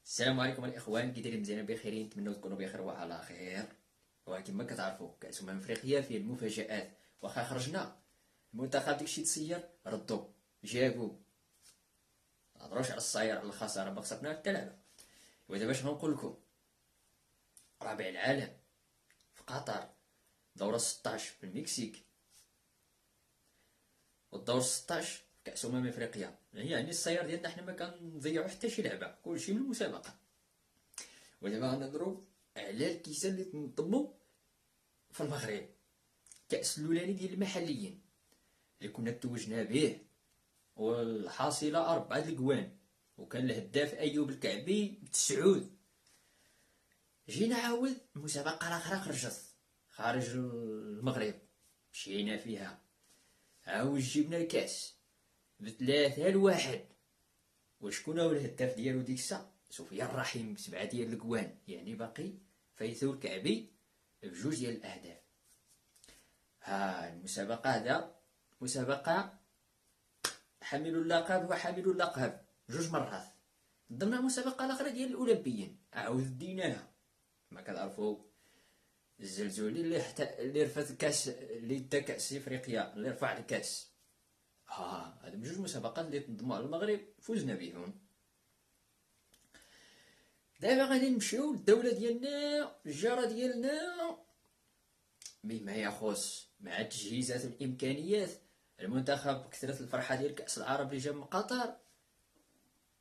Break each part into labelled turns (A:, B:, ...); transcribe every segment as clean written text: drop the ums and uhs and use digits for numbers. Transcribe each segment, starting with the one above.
A: السلام عليكم الاخوان، كي دايرين؟ مزيان بخير، نتمنى تكونوا بخير وعلى خير. وكما كتعرفوا كاس افريقيا فيه المفاجات. واخا خرجنا المنتخب داكشي تسير ردوا جابوا، مهضروش على الصاير على الخساره، ما خسرنا حتى لعبه. ودابا اش غنقول لكم؟ رابع العالم في قطر، دور 16 في المكسيك، والدور 16 في كاس افريقيا. يعني الصير ديالنا حنا ما كنضيعوا حتى شي لعبه، كلشي من المسابقه. ودابا غنهضروا على الكيسان اللي تنظموا في المغرب. كأس اللولاني ديال المحليين اللي كنا توجنا به، والحاصلة 4 الجوان، وكان الهداف أيوب الكعبي ب9. جينا عاود المسابقة الأخرى خرجت خارج المغرب، مشينا فيها عاود جبنا الكأس ب3-1. وشكون هو الهداف ديالو ديك الساعة؟ سفيان الرحيم ب7 ديال الجوان، يعني باقي فايتو الكعبي ب2 ديال الأهداف. ها المسابقة هذا مسابقة حامل اللقب وحامل اللقب 2 مرات ضمن المسابقة الأخرى ديال الأولمبيين. عاود ديناها. ما كتعرفوا الزلزولي اللي رفع الكاس، اللي دا كاس افريقيا، اللي رفع الكاس. هادو 2 مسابقات اللي تنظموا على المغرب فوزنا بهم. دابا غادي نمشيو للدولة ديالنا، الجارة ديالنا. بما يخص مع التجهيزات والامكانيات، المنتخب كثرت الفرحه ديال كاس العرب اللي جا من قطر،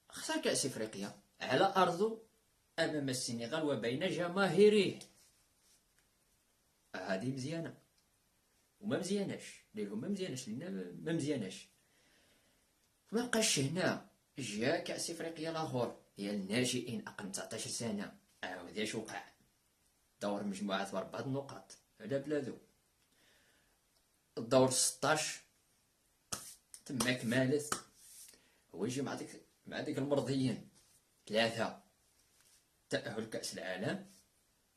A: خسر كاس افريقيا على ارضه امام السنغال وبين جماهيره. هذه مزيانه وما مزياناش ليهم، ما مزياناش لينا، ما مزياناش. ما بقاش هنا، جا كاس افريقيا الاخر ديال الناشئين اقل من 19 سنه. عاود اش وقع؟ دور مجموعات ب4 نقاط على بلادو. الدور 16 تماك مالت، هو يجي مع ديك المرضيين 3 تأهل كأس العالم،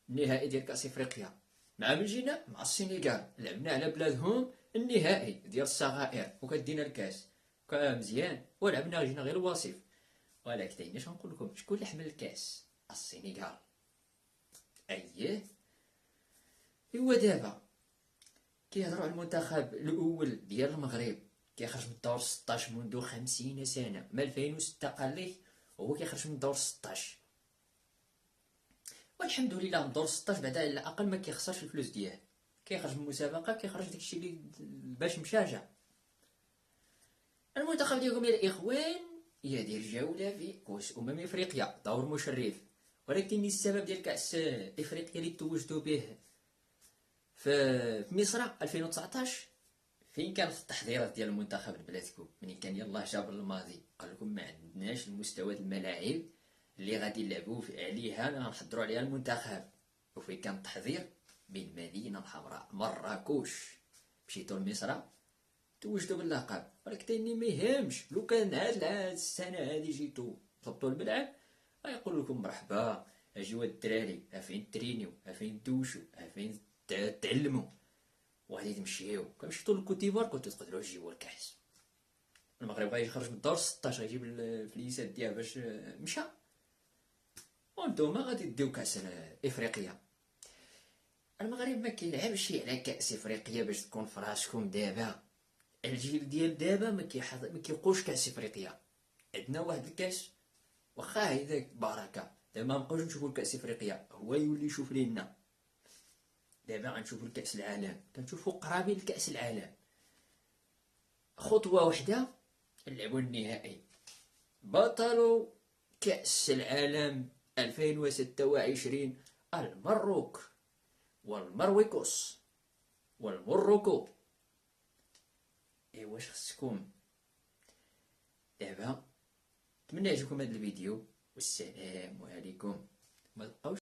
A: النهائي ديال كأس افريقيا. مع من جينا مع السنغال، لعبنا على بلادهم النهائي ديال الصغائر وكدينا الكاس، كان مزيان ولعبنا، جينا غير الوصيف. ولكن اش غنقول لكم؟ شكون اللي حمل الكاس؟ السنغال. اييه، هو دابا كيهضروا على المنتخب الاول ديال المغرب كيخرج من الدور 16 منذ 50 سنه، من 2006 قال ليه وهو كيخرج من الدور 16. والحمد لله من الدور 16 بعدا على الاقل ما كيخسرش الفلوس ديالو، كيخرج من المسابقه، كيخرج داكشي اللي باش مشاجع. المنتخب ديالكم يا الاخوان يدير جوله في كاس افريقيا، دور مشرف. ولكن السبب ديال كاس افريقيا اللي توجتوا به في مصر 2019، فين كانت التحضيرات ديال المنتخب لبلادكم؟ منين كان يلاه جاب الماضي قال لكم ما عندناش المستوى الملاعب اللي غادي نلعبوا عليها، نحضروا عليها المنتخب. وفين كان التحضير؟ بالمدينه الحمراء مراكش. مشيتوا لمصر توجدوا باللقب، ولكن ما يهمش. لو كان هاد السنه هادي جيتوا ضبطوا الملعب، غيقول لكم مرحبا، اجيو الدراري، فين ترينيو، فين دوشو، فين تعلموا، وغادي تمشيو. كنمشيو للكوتيفوار كنتو تقدروا تجيبوا الكاس. المغرب غادي يخرج من الدور 16، غيجيب الفليسات ديالو باش مشى، وانتوما غادي ديو كاس افريقيا. المغرب ما كيلعبش على كاس افريقيا باش تكون فراسكم. دابا الجيل ديال دابا ما كيبقوش كاس افريقيا. عندنا واحد الكاس واخا هيداك بركه، دابا ما نبقاوش نشوفوا الكاس افريقيا، هو يولي يشوف لينا. دابا غنشوفوا الكاس العالم، كنشوفوا قرابين لكاس العالم. خطوه واحده نلعبوا النهائي. بطل كاس العالم 2026 المروك والمرويكوس والمروكو. واش خصكم دابا؟ نتمنى يعجبكم هذا الفيديو، والسلام عليكم. ما تبقاوش